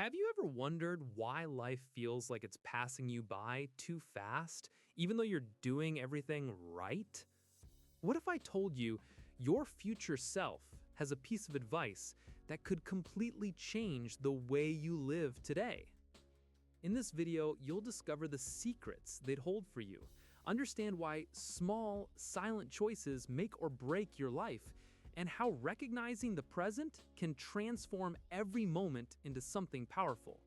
Have you ever wondered why life feels like it's passing you by too fast, even though you're doing everything right? What if I told you your future self has a piece of advice that could completely change the way you live today? In this video, you'll discover the secrets they'd hold for you, understand why small, silent choices make or break your life, and how recognizing the present can transform every moment into something powerful.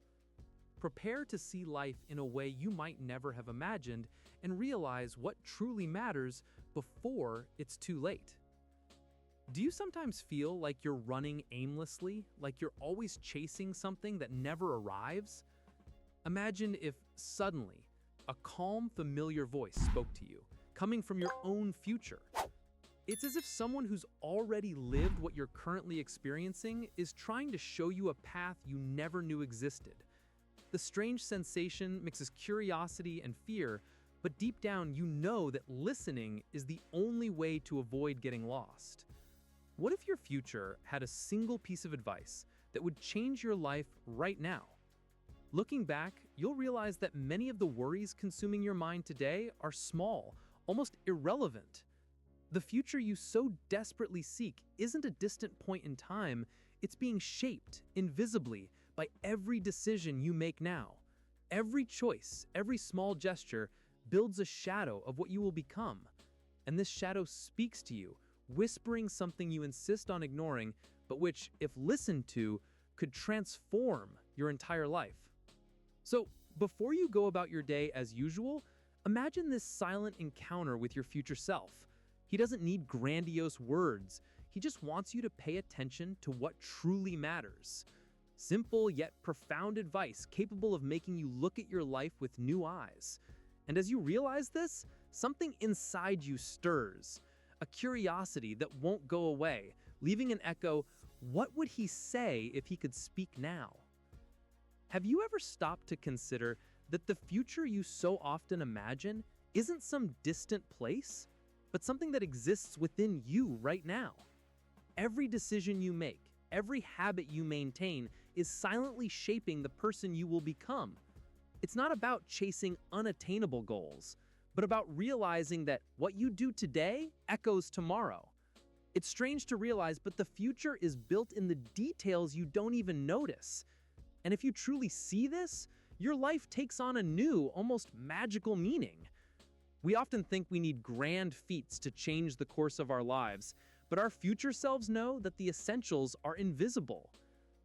Prepare to see life in a way you might never have imagined and realize what truly matters before it's too late. Do you sometimes feel like you're running aimlessly, like you're always chasing something that never arrives? Imagine if suddenly a calm, familiar voice spoke to you, coming from your own future. It's as if someone who's already lived what you're currently experiencing is trying to show you a path you never knew existed. The strange sensation mixes curiosity and fear, but deep down you know that listening is the only way to avoid getting lost. What if your future had a single piece of advice that would change your life right now? Looking back, you'll realize that many of the worries consuming your mind today are small, almost irrelevant. The future you so desperately seek isn't a distant point in time, it's being shaped invisibly by every decision you make now. Every choice, every small gesture builds a shadow of what you will become. And this shadow speaks to you, whispering something you insist on ignoring, but which, if listened to, could transform your entire life. So, before you go about your day as usual, imagine this silent encounter with your future self. He doesn't need grandiose words. He just wants you to pay attention to what truly matters. Simple yet profound advice capable of making you look at your life with new eyes. And as you realize this, something inside you stirs. A curiosity that won't go away, leaving an echo, what would he say if he could speak now? Have you ever stopped to consider that the future you so often imagine isn't some distant place, but something that exists within you right now? Every decision you make, every habit you maintain is silently shaping the person you will become. It's not about chasing unattainable goals, but about realizing that what you do today echoes tomorrow. It's strange to realize, but the future is built in the details you don't even notice. And if you truly see this, your life takes on a new, almost magical meaning. We often think we need grand feats to change the course of our lives, but our future selves know that the essentials are invisible.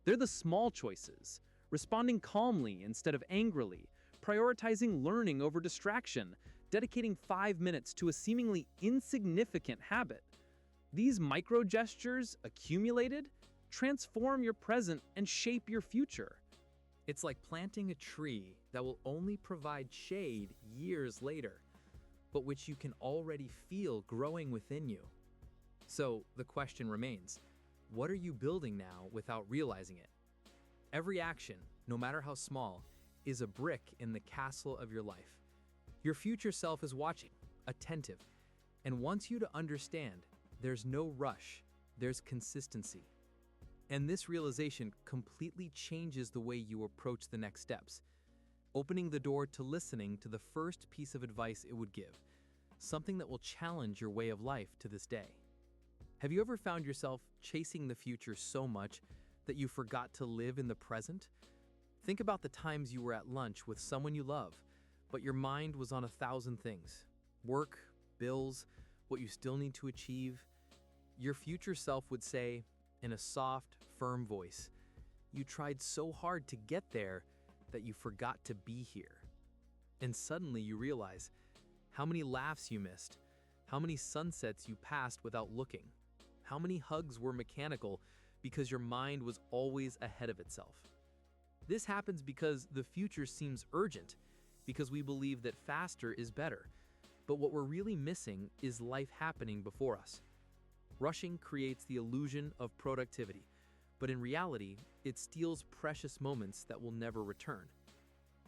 They're the small choices, responding calmly instead of angrily, prioritizing learning over distraction, dedicating 5 minutes to a seemingly insignificant habit. These micro gestures, accumulated, transform your present and shape your future. It's like planting a tree that will only provide shade years later, but which you can already feel growing within you. So the question remains, what are you building now without realizing it? Every action, no matter how small, is a brick in the castle of your life. Your future self is watching, attentive, and wants you to understand there's no rush, there's consistency. And this realization completely changes the way you approach the next steps, opening the door to listening to the first piece of advice it would give, something that will challenge your way of life to this day. Have you ever found yourself chasing the future so much that you forgot to live in the present? Think about the times you were at lunch with someone you love, but your mind was on 1,000 things. Work, bills, what you still need to achieve. Your future self would say, in a soft, firm voice, "You tried so hard to get there that you forgot to be here." And suddenly you realize how many laughs you missed, how many sunsets you passed without looking, how many hugs were mechanical because your mind was always ahead of itself. This happens because the future seems urgent, because we believe that faster is better. But what we're really missing is life happening before us. Rushing creates the illusion of productivity, but in reality, it steals precious moments that will never return.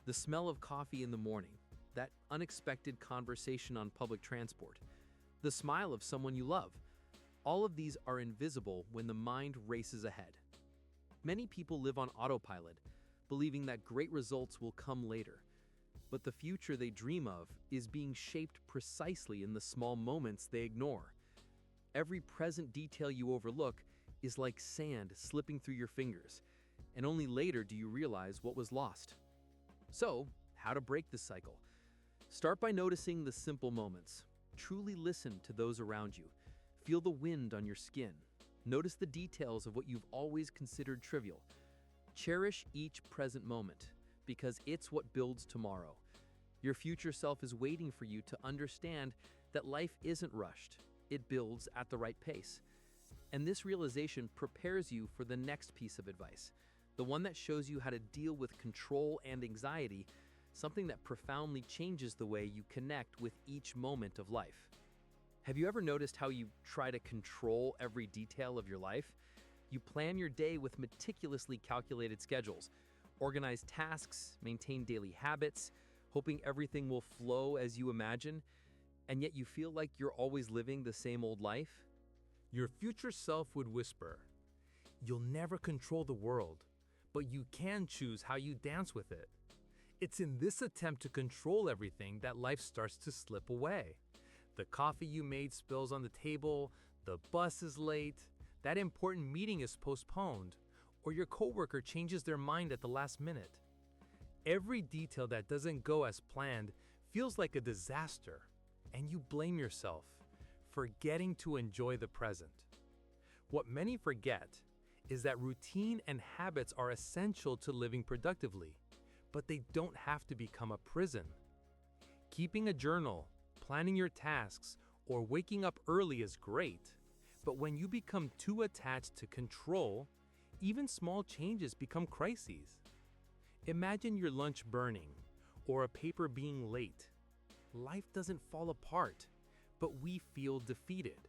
The smell of coffee in the morning, that unexpected conversation on public transport, the smile of someone you love, all of these are invisible when the mind races ahead. Many people live on autopilot, believing that great results will come later. But the future they dream of is being shaped precisely in the small moments they ignore. Every present detail you overlook is like sand slipping through your fingers, and only later do you realize what was lost. So, how to break this cycle? Start by noticing the simple moments. Truly listen to those around you. Feel the wind on your skin. Notice the details of what you've always considered trivial. Cherish each present moment, because it's what builds tomorrow. Your future self is waiting for you to understand that life isn't rushed. It builds at the right pace. And this realization prepares you for the next piece of advice, the one that shows you how to deal with control and anxiety, something that profoundly changes the way you connect with each moment of life. Have you ever noticed how you try to control every detail of your life? You plan your day with meticulously calculated schedules, organize tasks, maintain daily habits, hoping everything will flow as you imagine, and yet you feel like you're always living the same old life? Your future self would whisper, "You'll never control the world, but you can choose how you dance with it." It's in this attempt to control everything that life starts to slip away. The coffee you made spills on the table, the bus is late, that important meeting is postponed, or your coworker changes their mind at the last minute. Every detail that doesn't go as planned feels like a disaster, and you blame yourself, forgetting to enjoy the present. What many forget is that routine and habits are essential to living productively, but they don't have to become a prison. Keeping a journal, planning your tasks, or waking up early is great, but when you become too attached to control, even small changes become crises. Imagine your lunch burning, or a paper being late. Life doesn't fall apart, but we feel defeated.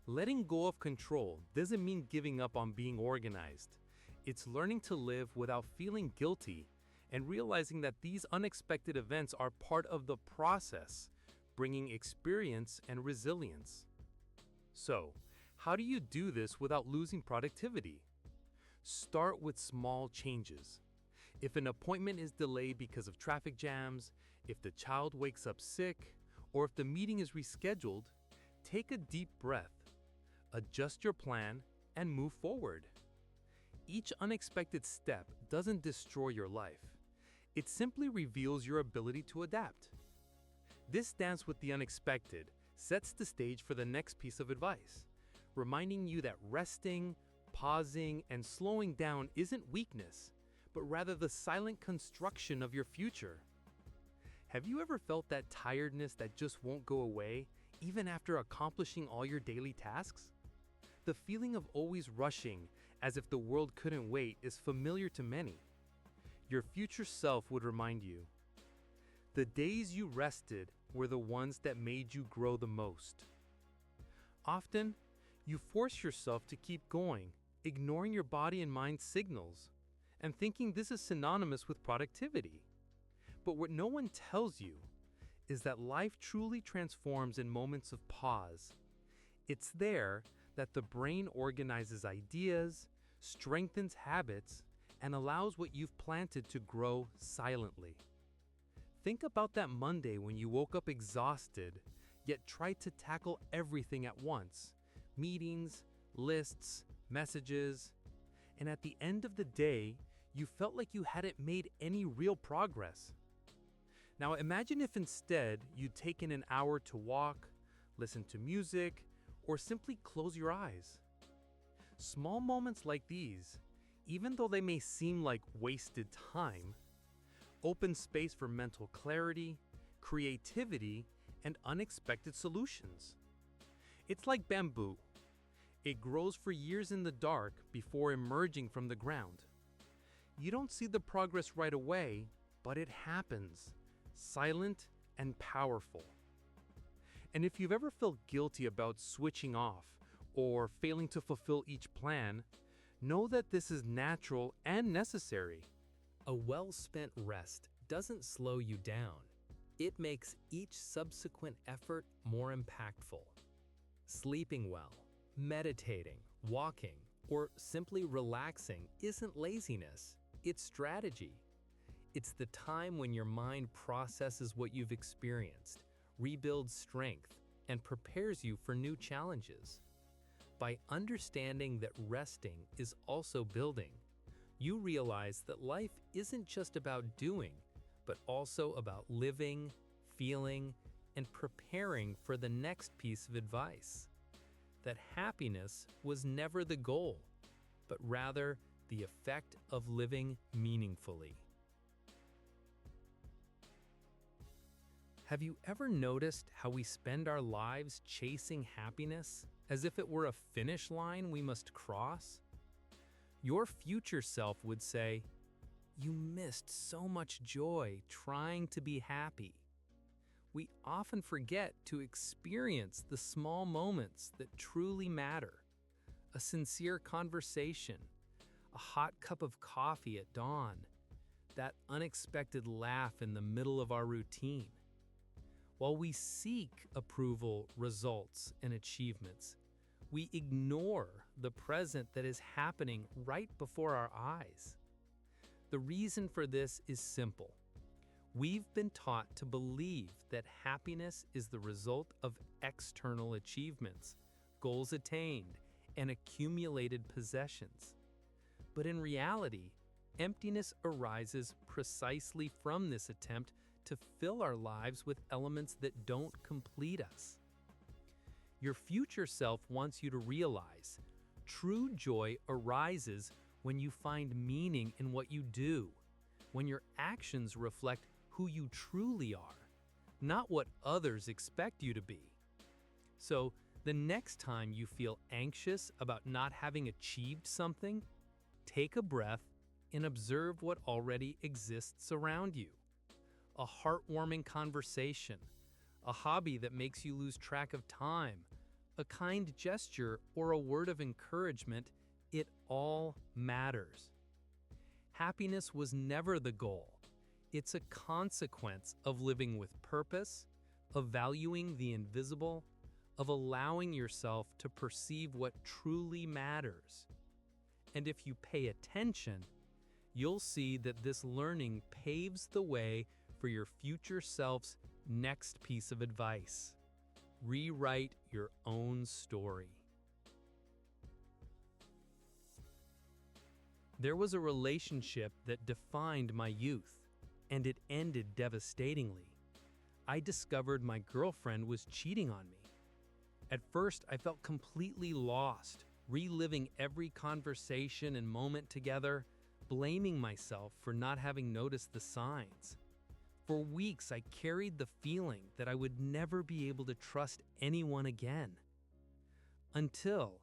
Letting go of control doesn't mean giving up on being organized. It's learning to live without feeling guilty and realizing that these unexpected events are part of the process, bringing experience and resilience. So, how do you do this without losing productivity? Start with small changes. If an appointment is delayed because of traffic jams, if the child wakes up sick, or if the meeting is rescheduled, take a deep breath, adjust your plan, and move forward. Each unexpected step doesn't destroy your life. It simply reveals your ability to adapt. This dance with the unexpected sets the stage for the next piece of advice, reminding you that resting, pausing, and slowing down isn't weakness, but rather the silent construction of your future. Have you ever felt that tiredness that just won't go away, even after accomplishing all your daily tasks? The feeling of always rushing, as if the world couldn't wait, is familiar to many. Your future self would remind you, the days you rested were the ones that made you grow the most. Often, you force yourself to keep going, ignoring your body and mind signals, and thinking this is synonymous with productivity. But what no one tells you is that life truly transforms in moments of pause. It's there that the brain organizes ideas, strengthens habits, and allows what you've planted to grow silently. Think about that Monday when you woke up exhausted, yet tried to tackle everything at once: meetings, lists, messages, and at the end of the day, you felt like you hadn't made any real progress. Now imagine if instead you'd taken an hour to walk, listen to music, or simply close your eyes. Small moments like these, even though they may seem like wasted time, open space for mental clarity, creativity, and unexpected solutions. It's like bamboo. It grows for years in the dark before emerging from the ground. You don't see the progress right away, but it happens, silent and powerful. And if you've ever felt guilty about switching off or failing to fulfill each plan, know that this is natural and necessary. A well-spent rest doesn't slow you down. It makes each subsequent effort more impactful. Sleeping well, meditating, walking, or simply relaxing isn't laziness. It's strategy. It's the time when your mind processes what you've experienced, rebuilds strength, and prepares you for new challenges. By understanding that resting is also building, you realize that life isn't just about doing, but also about living, feeling, and preparing for the next piece of advice. That happiness was never the goal, but rather the effect of living meaningfully. Have you ever noticed how we spend our lives chasing happiness as if it were a finish line we must cross? Your future self would say, "You missed so much joy trying to be happy." We often forget to experience the small moments that truly matter. A sincere conversation, a hot cup of coffee at dawn, that unexpected laugh in the middle of our routine. While we seek approval, results, and achievements, we ignore the present that is happening right before our eyes. The reason for this is simple. We've been taught to believe that happiness is the result of external achievements, goals attained, and accumulated possessions. But in reality, emptiness arises precisely from this attempt to fill our lives with elements that don't complete us. Your future self wants you to realize true joy arises when you find meaning in what you do, when your actions reflect who you truly are, not what others expect you to be. So, the next time you feel anxious about not having achieved something, take a breath and observe what already exists around you. A heartwarming conversation, a hobby that makes you lose track of time, a kind gesture, or a word of encouragement, it all matters. Happiness was never the goal. It's a consequence of living with purpose, of valuing the invisible, of allowing yourself to perceive what truly matters. And if you pay attention, you'll see that this learning paves the way for your future self's next piece of advice. Rewrite your own story. There was a relationship that defined my youth, and it ended devastatingly. I discovered my girlfriend was cheating on me. At first, I felt completely lost, reliving every conversation and moment together, blaming myself for not having noticed the signs. For weeks, I carried the feeling that I would never be able to trust anyone again. Until,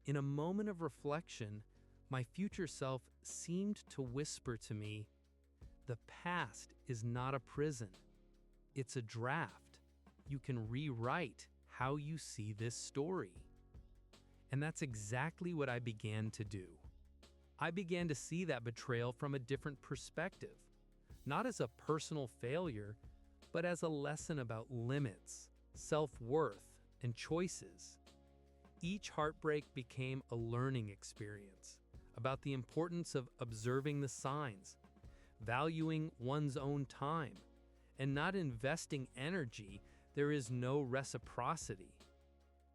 in a moment of reflection, my future self seemed to whisper to me, "The past is not a prison. It's a draft. You can rewrite how you see this story." And that's exactly what I began to do. I began to see that betrayal from a different perspective. Not as a personal failure, but as a lesson about limits, self-worth, and choices. Each heartbreak became a learning experience about the importance of observing the signs, valuing one's own time, and not investing energy there is no reciprocity.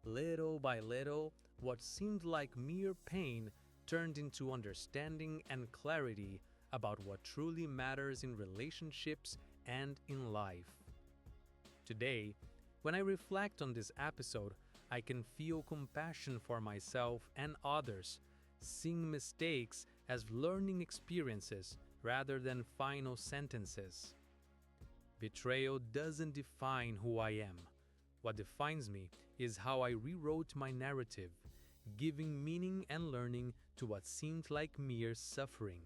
Little by little, what seemed like mere pain turned into understanding and clarity about what truly matters in relationships and in life. Today, when I reflect on this episode, I can feel compassion for myself and others, seeing mistakes as learning experiences rather than final sentences. Betrayal doesn't define who I am. What defines me is how I rewrote my narrative, giving meaning and learning to what seemed like mere suffering.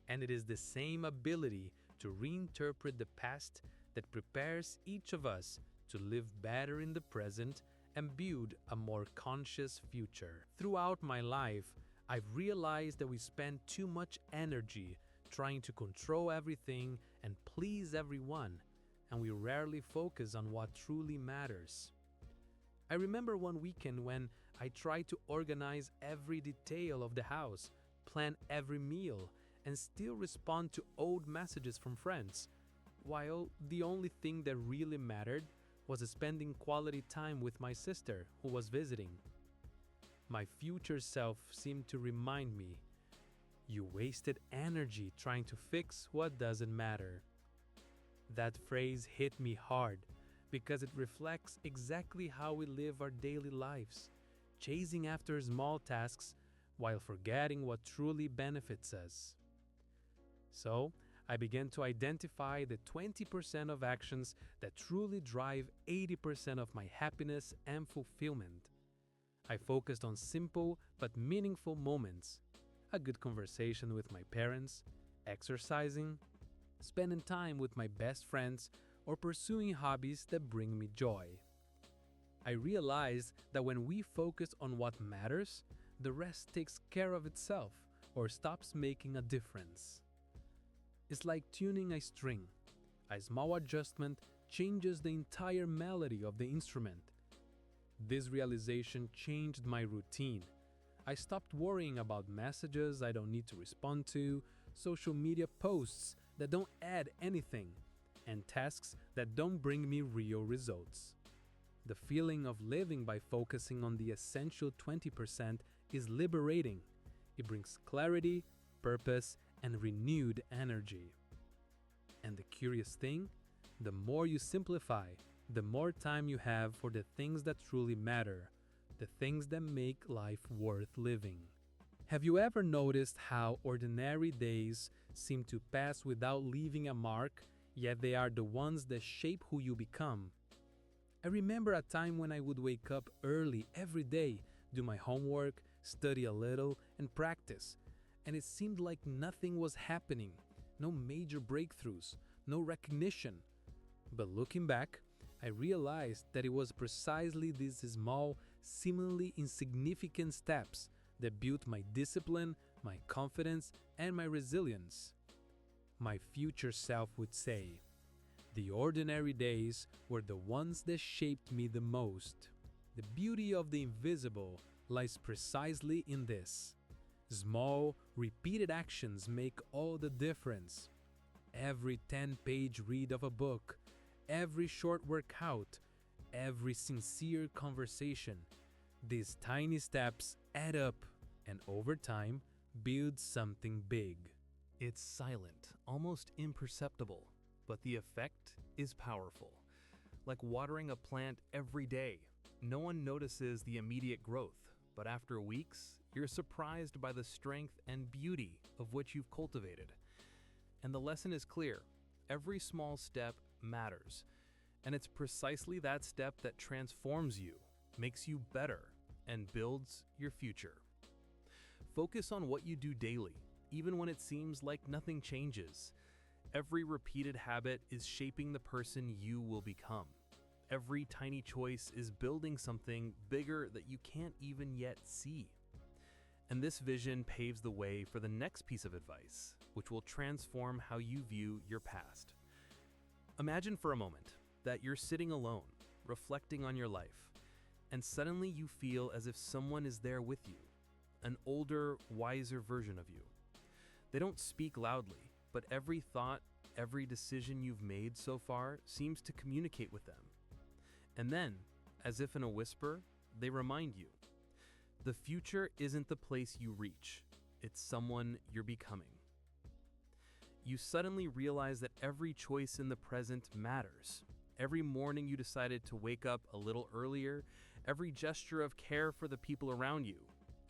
And it is the same ability to reinterpret the past that prepares each of us to live better in the present and build a more conscious future. Throughout my life, I've realized that we spend too much energy trying to control everything and please everyone, and we rarely focus on what truly matters. I remember one weekend when I tried to organize every detail of the house, plan every meal, and still respond to old messages from friends, while the only thing that really mattered was spending quality time with my sister who was visiting. My future self seemed to remind me, "You wasted energy trying to fix what doesn't matter." That phrase hit me hard because it reflects exactly how we live our daily lives, chasing after small tasks while forgetting what truly benefits us. So, I began to identify the 20% of actions that truly drive 80% of my happiness and fulfillment. I focused on simple but meaningful moments: a good conversation with my parents, exercising, spending time with my best friends, or pursuing hobbies that bring me joy. I realized that when we focus on what matters, the rest takes care of itself or stops making a difference. It's like tuning a string. A small adjustment changes the entire melody of the instrument. This realization changed my routine. I stopped worrying about messages I don't need to respond to, social media posts that don't add anything, and tasks that don't bring me real results. The feeling of living by focusing on the essential 20% is liberating. It brings clarity, purpose, and renewed energy. And the curious thing, the more you simplify, the more time you have for the things that truly matter, the things that make life worth living. Have you ever noticed how ordinary days seem to pass without leaving a mark, yet they are the ones that shape who you become? I remember a time when I would wake up early every day, do my homework, study a little, and practice, and it seemed like nothing was happening, no major breakthroughs, no recognition. But looking back, I realized that it was precisely these small, seemingly insignificant steps that built my discipline, my confidence, and my resilience. My future self would say, "The ordinary days were the ones that shaped me the most." The beauty of the invisible lies precisely in this. Small, repeated actions make all the difference. Every 10-page read of a book, every short workout, every sincere conversation. These tiny steps add up and over time build something big. It's silent, almost imperceptible, but the effect is powerful. Like watering a plant every day, no one notices the immediate growth, but after weeks, you're surprised by the strength and beauty of what you've cultivated. And the lesson is clear: every small step matters, and it's precisely that step that transforms you, makes you better, and builds your future. Focus on what you do daily, even when it seems like nothing changes. Every repeated habit is shaping the person you will become. Every tiny choice is building something bigger that you can't even yet see. And this vision paves the way for the next piece of advice, which will transform how you view your past. Imagine for a moment that you're sitting alone, reflecting on your life, and suddenly you feel as if someone is there with you, an older, wiser version of you. They don't speak loudly, but every thought, every decision you've made so far seems to communicate with them. And then, as if in a whisper, they remind you, the future isn't the place you reach, it's someone you're becoming. You suddenly realize that every choice in the present matters. Every morning you decided to wake up a little earlier, every gesture of care for the people around you,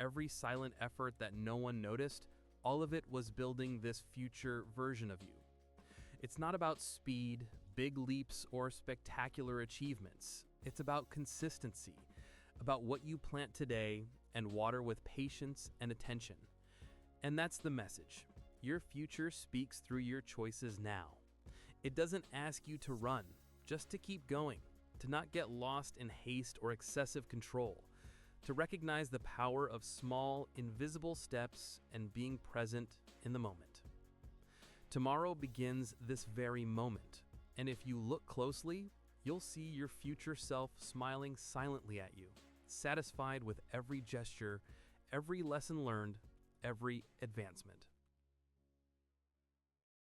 every silent effort that no one noticed, all of it was building this future version of you. It's not about speed, big leaps, or spectacular achievements. It's about consistency, about what you plant today and water with patience and attention. And that's the message. Your future speaks through your choices now. It doesn't ask you to run, just to keep going, to not get lost in haste or excessive control, to recognize the power of small, invisible steps and being present in the moment. Tomorrow begins this very moment, and if you look closely, you'll see your future self smiling silently at you, satisfied with every gesture, every lesson learned, every advancement.